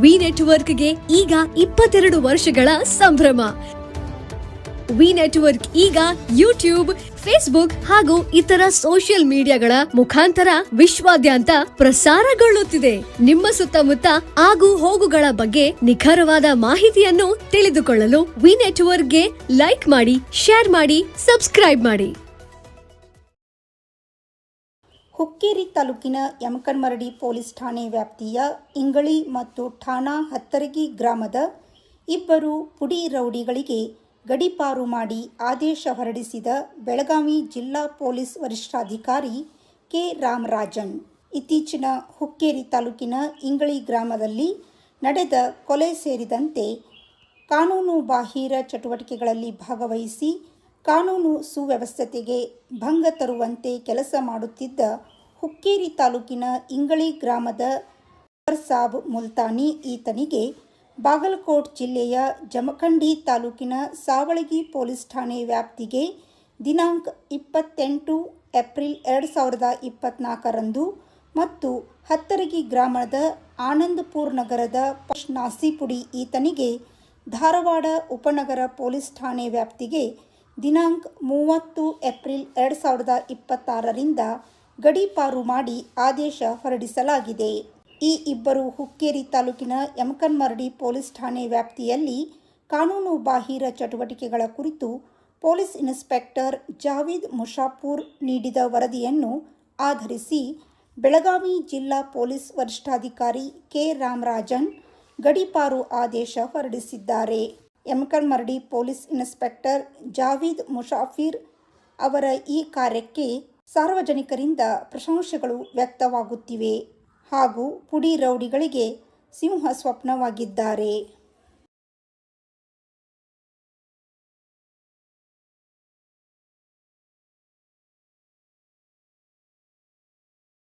V ನೆಟ್ವರ್ಕ್ಗೆ ಈಗ 22 ವರ್ಷಗಳ ಸಂಭ್ರಮ. ವಿ ನೆಟ್ವರ್ಕ್ ಈಗ ಯೂಟ್ಯೂಬ್, ಫೇಸ್ಬುಕ್ ಹಾಗೂ ಇತರ ಸೋಷಿಯಲ್ ಮೀಡಿಯಾಗಳ ಮುಖಾಂತರ ವಿಶ್ವಾದ್ಯಂತ ಪ್ರಸಾರಗೊಳ್ಳುತ್ತಿದೆ. ನಿಮ್ಮ ಸುತ್ತಮುತ್ತ ಆಗು ಹೋಗುಗಳ ಬಗ್ಗೆ ನಿಖರವಾದ ಮಾಹಿತಿಯನ್ನು ತಿಳಿದುಕೊಳ್ಳಲು ವಿ ನೆಟ್ವರ್ಕ್ಗೆ ಲೈಕ್ ಮಾಡಿ, ಶೇರ್ ಮಾಡಿ, ಸಬ್ಸ್ಕ್ರೈಬ್ ಮಾಡಿ. ಹುಕ್ಕೇರಿ ತಾಲೂಕಿನ ಯಮಕನ್ಮರಡಿ ಪೊಲೀಸ್ ಠಾಣೆ ವ್ಯಾಪ್ತಿಯ ಇಂಗಳಿ ಮತ್ತು ಠಾಣಾ ಹತ್ತರಗಿ ಗ್ರಾಮದ ಇಬ್ಬರು ಪುಡಿ ರೌಡಿಗಳಿಗೆ ಗಡೀಪಾರು ಮಾಡಿ ಆದೇಶ ಹೊರಡಿಸಿದ ಬೆಳಗಾವಿ ಜಿಲ್ಲಾ ಪೊಲೀಸ್ ವರಿಷ್ಠಾಧಿಕಾರಿ ಕೆ ರಾಮರಾಜನ್ ಇತ್ತೀಚಿನ ಹುಕ್ಕೇರಿ ತಾಲೂಕಿನ ಇಂಗಳಿ ಗ್ರಾಮದಲ್ಲಿ ನಡೆದ ಕೊಲೆ ಸೇರಿದಂತೆ ಕಾನೂನು ಬಾಹಿರ ಚಟುವಟಿಕೆಗಳಲ್ಲಿ ಭಾಗವಹಿಸಿ ಕಾನೂನು ಸುವ್ಯವಸ್ಥೆಗೆ ಭಂಗ ತರುವಂತೆ ಕೆಲಸ ಮಾಡುತ್ತಿದ್ದ ಹುಕ್ಕೇರಿ ತಾಲೂಕಿನ ಇಂಗಳಿ ಗ್ರಾಮದ ಸಾಬ್ ಮುಲ್ತಾನಿ ಈತನಿಗೆ ಬಾಗಲಕೋಟ್ ಜಿಲ್ಲೆಯ ಜಮಖಂಡಿ ತಾಲೂಕಿನ ಸಾವಳಗಿ ಪೊಲೀಸ್ ಠಾಣೆ ವ್ಯಾಪ್ತಿಗೆ ದಿನಾಂಕ 28 ಏಪ್ರಿಲ್ 2024ರಂದು ಮತ್ತು ಹತ್ತರಗಿ ಗ್ರಾಮದ ಆನಂದಪುರ ನಗರದ ನಾಸಿಪುಡಿ ಈತನಿಗೆ ಧಾರವಾಡ ಉಪನಗರ ಪೊಲೀಸ್ ಠಾಣೆ ವ್ಯಾಪ್ತಿಗೆ ದಿನಾಂಕ 30 ಏಪ್ರಿಲ್ 2026ರಿಂದ ಗಡೀಪಾರು ಮಾಡಿ ಆದೇಶ ಹೊರಡಿಸಲಾಗಿದೆ. ಈ ಇಬ್ಬರು ಹುಕ್ಕೇರಿ ತಾಲೂಕಿನ ಯಮಕನ್ಮರಡಿ ಪೊಲೀಸ್ ಠಾಣೆ ವ್ಯಾಪ್ತಿಯಲ್ಲಿ ಕಾನೂನು ಬಾಹಿರ ಚಟುವಟಿಕೆಗಳ ಕುರಿತು ಪೊಲೀಸ್ ಇನ್ಸ್ಪೆಕ್ಟರ್ ಜಾವೀದ್ ಮುಷಾಪೂರ್ ನೀಡಿದ ವರದಿಯನ್ನು ಆಧರಿಸಿ ಬೆಳಗಾವಿ ಜಿಲ್ಲಾ ಪೊಲೀಸ್ ವರಿಷ್ಠಾಧಿಕಾರಿ ಕೆ ರಾಮರಾಜನ್ ಗಡೀಪಾರು ಆದೇಶ ಹೊರಡಿಸಿದ್ದಾರೆ. ಯಮಕನ್ಮರಡಿ ಪೊಲೀಸ್ ಇನ್ಸ್ಪೆಕ್ಟರ್ ಜಾವೀದ್ ಮುಷಾಫಿರ್ ಅವರ ಈ ಕಾರ್ಯಕ್ಕೆ ಸಾರ್ವಜನಿಕರಿಂದ ಪ್ರಶಂಸೆಗಳು ವ್ಯಕ್ತವಾಗುತ್ತಿವೆ ಹಾಗೂ ಪುಡಿ ರೌಡಿಗಳಿಗೆ ಸಿಂಹ ಸ್ವಪ್ನವಾಗಿದ್ದಾರೆ.